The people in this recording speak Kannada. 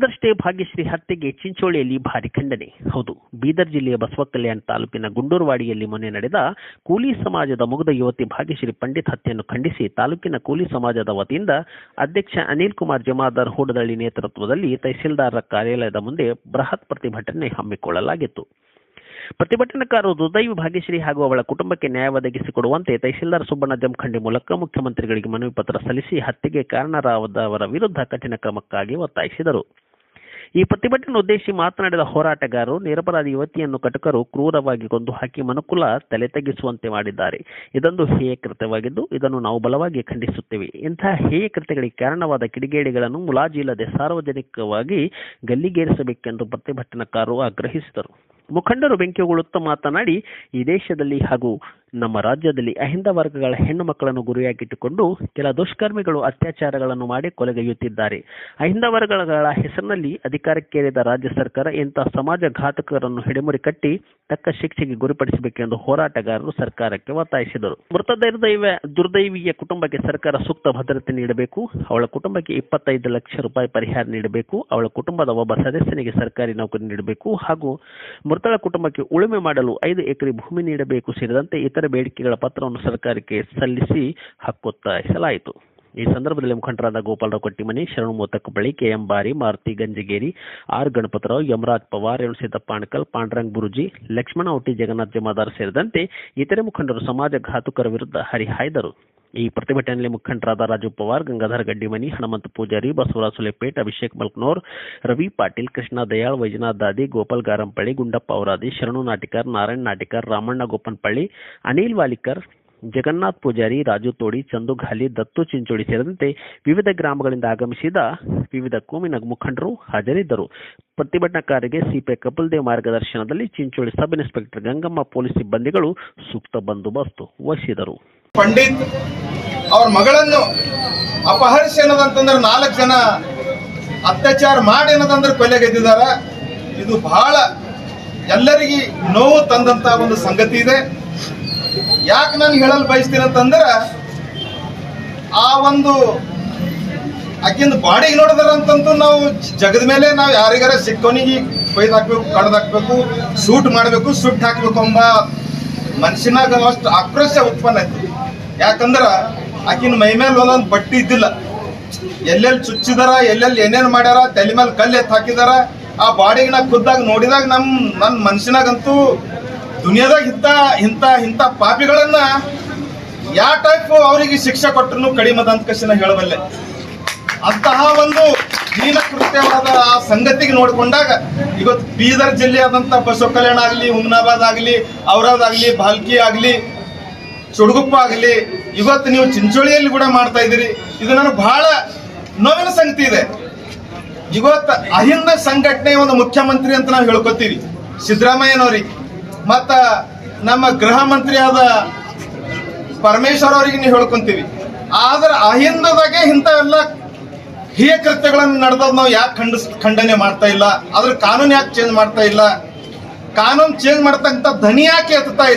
ದಿನದಷ್ಟೇ ಭಾಗ್ಯಶ್ರೀ ಹತ್ಯೆಗೆ ಚಿಂಚೋಳಿಯಲ್ಲಿ ಭಾರಿ ಖಂಡನೆ. ಹೌದು, ಬೀದರ್ ಜಿಲ್ಲೆಯ ಬಸವಕಲ್ಯಾಣ ತಾಲೂಕಿನ ಗುಂಡೂರವಾಡಿಯಲ್ಲಿ ಮೊನ್ನೆ ನಡೆದ ಕೂಲಿ ಸಮಾಜದ ಮುಗ್ಧ ಯುವತಿ ಭಾಗ್ಯಶ್ರೀ ಪಂಡಿತ್ ಹತ್ಯೆಯನ್ನು ಖಂಡಿಸಿ ತಾಲೂಕಿನ ಕೂಲಿ ಸಮಾಜದ ವತಿಯಿಂದ ಅಧ್ಯಕ್ಷ ಅನಿಲ್ ಕುಮಾರ್ ಜಮಾದಾರ್ ಹೂಡದಳ್ಳಿ ನೇತೃತ್ವದಲ್ಲಿ ತಹಸೀಲ್ದಾರರ ಕಾರ್ಯಾಲಯದ ಮುಂದೆ ಬೃಹತ್ ಪ್ರತಿಭಟನೆ ಹಮ್ಮಿಕೊಳ್ಳಲಾಗಿತ್ತು. ಪ್ರತಿಭಟನಾಕಾರರು ದುರ್ದೈವಿ ಭಾಗ್ಯಶ್ರೀ ಹಾಗೂ ಅವಳ ಕುಟುಂಬಕ್ಕೆ ನ್ಯಾಯ ಒದಗಿಸಿಕೊಡುವಂತೆ ತಹಸೀಲ್ದಾರ್ ಸುಬ್ಬಣ್ಣ ಜಮಖಂಡಿ ಮೂಲಕ ಮುಖ್ಯಮಂತ್ರಿಗಳಿಗೆ ಮನವಿ ಪತ್ರ ಸಲ್ಲಿಸಿ ಹತ್ಯೆಗೆ ಕಾರಣರಾದವರ ವಿರುದ್ಧ ಕಠಿಣ ಕ್ರಮಕ್ಕಾಗಿ ಒತ್ತಾಯಿಸಿದರು. ಈ ಪ್ರತಿಭಟನೆ ಉದ್ದೇಶಿಸಿ ಮಾತನಾಡಿದ ಹೋರಾಟಗಾರರು, ನಿರಪರಾಧಿ ಯುವತಿಯನ್ನು ಕಟುಕರು ಕ್ರೂರವಾಗಿ ಕೊಂದು ಹಾಕಿ ಮನುಕುಲ ತಲೆ ತಗ್ಗಿಸುವಂತೆ ಮಾಡಿದ್ದಾರೆ. ಇದೊಂದು ಹೇಯ ಕೃತ್ಯವಾಗಿದ್ದು ಇದನ್ನು ನಾವು ಬಲವಾಗಿ ಖಂಡಿಸುತ್ತೇವೆ. ಇಂತಹ ಹೇಯ ಕೃತ್ಯಗಳಿಗೆ ಕಾರಣವಾದ ಕಿಡಿಗೇಡಿಗಳನ್ನು ಮುಲಾಜಿಲ್ಲದೆ ಸಾರ್ವಜನಿಕವಾಗಿ ಗಲ್ಲಿಗೇರಿಸಬೇಕೆಂದು ಪ್ರತಿಭಟನಾಕಾರರು ಆಗ್ರಹಿಸಿದರು. ಮುಖಂಡರು ಬೆಂಕಿಗೊಳ್ಳುತ್ತಾ ಮಾತನಾಡಿ, ಈ ದೇಶದಲ್ಲಿ ಹಾಗೂ ನಮ್ಮ ರಾಜ್ಯದಲ್ಲಿ ಅಹಿಂದ ವರ್ಗಗಳ ಹೆಣ್ಣು ಮಕ್ಕಳನ್ನು ಗುರಿಯಾಗಿಟ್ಟುಕೊಂಡು ಕೆಲ ದುಷ್ಕರ್ಮಿಗಳು ಅತ್ಯಾಚಾರಗಳನ್ನು ಮಾಡಿ ಕೊಲೆಗೈಯುತ್ತಿದ್ದಾರೆ. ಅಹಿಂದ ವರ್ಗಗಳ ಹೆಸರಿನಲ್ಲಿ ಅಧಿಕಾರಕ್ಕೇರಿದ ರಾಜ್ಯ ಸರ್ಕಾರ ಇಂತಹ ಸಮಾಜ ಘಾತಕರನ್ನು ಹಿಡಿಮುರಿ ಕಟ್ಟಿ ತಕ್ಕ ಶಿಕ್ಷೆಗೆ ಗುರಿಪಡಿಸಬೇಕೆಂದು ಹೋರಾಟಗಾರರು ಸರ್ಕಾರಕ್ಕೆ ಒತ್ತಾಯಿಸಿದರು. ಮೃತ ದುರ್ದೈವಿಯ ಕುಟುಂಬಕ್ಕೆ ಸರ್ಕಾರ ಸೂಕ್ತ ಭದ್ರತೆ ನೀಡಬೇಕು. ಅವಳ ಕುಟುಂಬಕ್ಕೆ 25 ಲಕ್ಷ ರೂಪಾಯಿ ಪರಿಹಾರ ನೀಡಬೇಕು. ಅವಳ ಕುಟುಂಬದ ಒಬ್ಬ ಸದಸ್ಯನಿಗೆ ಸರ್ಕಾರಿ ನೌಕರಿ ನೀಡಬೇಕು ಹಾಗೂ ಮೃತಳ ಕುಟುಂಬಕ್ಕೆ ಉಳುಮೆ ಮಾಡಲು 5 ಎಕರೆ ಭೂಮಿ ನೀಡಬೇಕು ಸೇರಿದಂತೆ ಇತರ ಬೇಡಿಕೆಗಳ ಪತ್ರವನ್ನು ಸರ್ಕಾರಕ್ಕೆ ಸಲ್ಲಿಸಿ ಹಕ್ಕೊತ್ತಾಯಿಸಲಾಯಿತು. ಈ ಸಂದರ್ಭದಲ್ಲಿ ಮುಖಂಡರಾದ ಗೋಪಾಲರಾವ್ ಕಟ್ಟಿಮನಿ, ಶರಣು ಮೋತಕಬಳ್ಳಿ, ಕೆಎಂ ಬಾರಿ, ಮಾರುತಿ ಗಂಜಗೇರಿ, ಆರ್ ಗಣಪತರಾವ್, ಯಮರಾಜ್ ಪವಾರ್, ಎಂ ಸಿದ್ದಪ್ಪ ಅಣಕಲ್, ಪಾಂಡ್ರಂಗ್ ಬುರುಜಿ, ಲಕ್ಷ್ಮಣ ಔಟಿ, ಜಗನ್ನಾಥ್ ಜಮಾದಾರ್ ಸೇರಿದಂತೆ ಇತರೆ ಮುಖಂಡರು ಸಮಾಜ ಘಾತುಕರ ವಿರುದ್ಧ ಹರಿಹಾಯ್ದರು. ಈ ಪ್ರತಿಭಟನೆಯಲ್ಲಿ ಮುಖಂಡರಾದ ರಾಜು ಪವಾರ್, ಗಂಗಾಧರ್ ಗಡ್ಡಿಮನಿ, ಹನುಮಂತ ಪೂಜಾರಿ, ಬಸವರಾಜ್ ಸುಲೆಪೇಟ್, ಅಭಿಷೇಕ್ ಮಲ್ಕನೂರ್, ರವಿ ಪಾಟೀಲ್, ಕೃಷ್ಣ ದಯಾಳ್, ವೈಜನಾಥ್ ದಾದಿ, ಗೋಪಾಲ್ ಗಾರಂಪಳ್ಳಿ, ಗುಂಡಪ್ಪ ಔರಾದಿ, ಶರಣು ನಾಟಿಕರ್, ನಾರಾಯಣ್ ನಾಟಿಕರ್, ರಾಮಣ್ಣ ಗೋಪನ್ಪಳ್ಳಿ, ಅನಿಲ್ ವಾಲಿಕರ್, ಜಗನ್ನಾಥ್ ಪೂಜಾರಿ, ರಾಜು ತೋಡಿ, ಚಂದು ಘಾಲಿ, ದತ್ತು ಚಿಂಚೋಳಿ ಸೇರಿದಂತೆ ವಿವಿಧ ಗ್ರಾಮಗಳಿಂದ ಆಗಮಿಸಿದ ವಿವಿಧ ಕೋಮಿನ ಮುಖಂಡರು ಹಾಜರಿದ್ದರು. ಪ್ರತಿಭಟನಾಕಾರರಿಗೆ ಸಿಪಿಐ ಕಪಿಲ್ ದೇವ್ ಮಾರ್ಗದರ್ಶನದಲ್ಲಿ Chincholi sub inspector Gangamma police ಸಿಬ್ಬಂದಿಗಳು ಸೂಕ್ತ ಬಂದೋಬಸ್ತ್ ವಹಿಸಿದರು. ಪಂಡಿತ್ ಅವ್ರ ಮಗಳನ್ನು ಅಪಹರಿಸಿ ಅನ್ನೋದಂತಂದ್ರೆ 4 ಜನ ಅತ್ಯಾಚಾರ ಮಾಡಿ ಅನ್ನೋದಂದ್ರೆ ಕೊಲೆಗೈದಿದಾರ. ಇದು ಬಹಳ ಎಲ್ಲರಿಗೂ ನೋವು ತಂದಂತ ಒಂದು ಸಂಗತಿ ಇದೆ. ಯಾಕೆ ನಾನು ಹೇಳಲು ಬಯಸ್ತೀನಿ ಅಂತಂದ್ರೆ, ಆ ಒಂದು ಆಕಿಂದ ಬಾಡಿಗೆ ನೋಡಿದ್ರ ಅಂತಂತೂ ನಾವು ಜಗದ ಮೇಲೆ ನಾವು ಯಾರಿಗಾರ ಸಿಕ್ಕವನಿಗೆ ಕೊಯ್ದು ಹಾಕ್ಬೇಕು, ಕಡ್ದು ಹಾಕ್ಬೇಕು, ಸೂಟ್ ಮಾಡಬೇಕು, ಸುಟ್ಟು ಹಾಕ್ಬೇಕು ಎಂಬ ಮನುಷ್ಯನಾಗ ಅಷ್ಟು ಆಕ್ರೋಶ ಉತ್ಪನ್ನ ಆಯ್ತು. ಯಾಕಂದ್ರ ಆಕಿನ ಮೈ ಮೇಲೆ ಒಂದೊಂದು ಬಟ್ಟೆ ಇದ್ದಿಲ್ಲ, ಎಲ್ಲೆಲ್ಲಿ ಚುಚ್ಚಿದಾರ, ಎಲ್ಲೆಲ್ಲಿ ಏನೇನು ಮಾಡ್ಯಾರ, ತಲೆ ಮೇಲೆ ಕಲ್ಲು ಎತ್ತು ಹಾಕಿದಾರ. ಆ ಬಾಡಿಗೆ ನಾ ಖುದ್ದಾಗ ನೋಡಿದಾಗ ನನ್ನ ಮನುಷ್ಯನಾಗಂತೂ ದುನಿಯಾದಾಗ ಇಂಥ ಪಾಪಿಗಳನ್ನ ಯಾವ ಟೈಪ್ ಅವರಿಗೆ ಶಿಕ್ಷೆ ಕೊಟ್ಟರು ಕಡಿಮೆ ಅಂತ ಕಷ್ಟ ಹೇಳಬಲ್ಲೆ. ಅಂತಹ ಒಂದು ಹೀನ ಕೃತ್ಯವಾದ ಆ ಸಂಗತಿಗೆ ನೋಡಿಕೊಂಡಾಗ ಇವತ್ತು ಬೀದರ್ ಜಿಲ್ಲೆಯಾದಂಥ ಬಸವಕಲ್ಯಾಣ ಆಗಲಿ, ಹುಮ್ನಾಬಾದ್ ಆಗಲಿ, ಔರಾದ್ ಆಗಲಿ, ಭಾಲ್ಕಿ ಆಗಲಿ, ಚುಡುಗುಪ್ಪ ಆಗಲಿ, ಇವತ್ತು ನೀವು ಚಿಂಚೋಳಿಯಲ್ಲಿ ಕೂಡ ಮಾಡ್ತಾ ಇದ್ದೀರಿ. ಇದು ನನಗೆ ಬಹಳ ನೋವಿನ ಸಂಗತಿ ಇದೆ. ಇವತ್ತು ಅಹಿಂದ ಸಂಘಟನೆ ಒಂದು ಮುಖ್ಯಮಂತ್ರಿ ಅಂತ ನಾವು ಹೇಳ್ಕೊತೀವಿ ಸಿದ್ದರಾಮಯ್ಯನವ್ರಿಗೆ, ಮತ್ತ ನಮ್ಮ ಗೃಹ ಮಂತ್ರಿ ಆದ ಪರಮೇಶ್ವರ್ ಅವರಿಗೆ ನೀವು ಹೇಳ್ಕೊಂತೀವಿ. ಆದ್ರೆ ಅಹಿಂದದಾಗೆ ಇಂಥ ಎಲ್ಲ ಹೇಯ ಕೃತ್ಯಗಳನ್ನು ನಡೆದದ್ ನಾವು ಯಾಕೆ ಖಂಡನೆ ಮಾಡ್ತಾ ಇಲ್ಲ? ಅದ್ರ ಕಾನೂನು ಯಾಕೆ ಚೇಂಜ್ ಮಾಡ್ತಾ ಇಲ್ಲ? ಕಾನೂನು ಚೇಂಜ್ ಮಾಡ್ತಕ್ಕಂಥ ಧ್ವನಿ ಯಾಕೆ ಎತ್ತಾ ಇಲ್ಲ?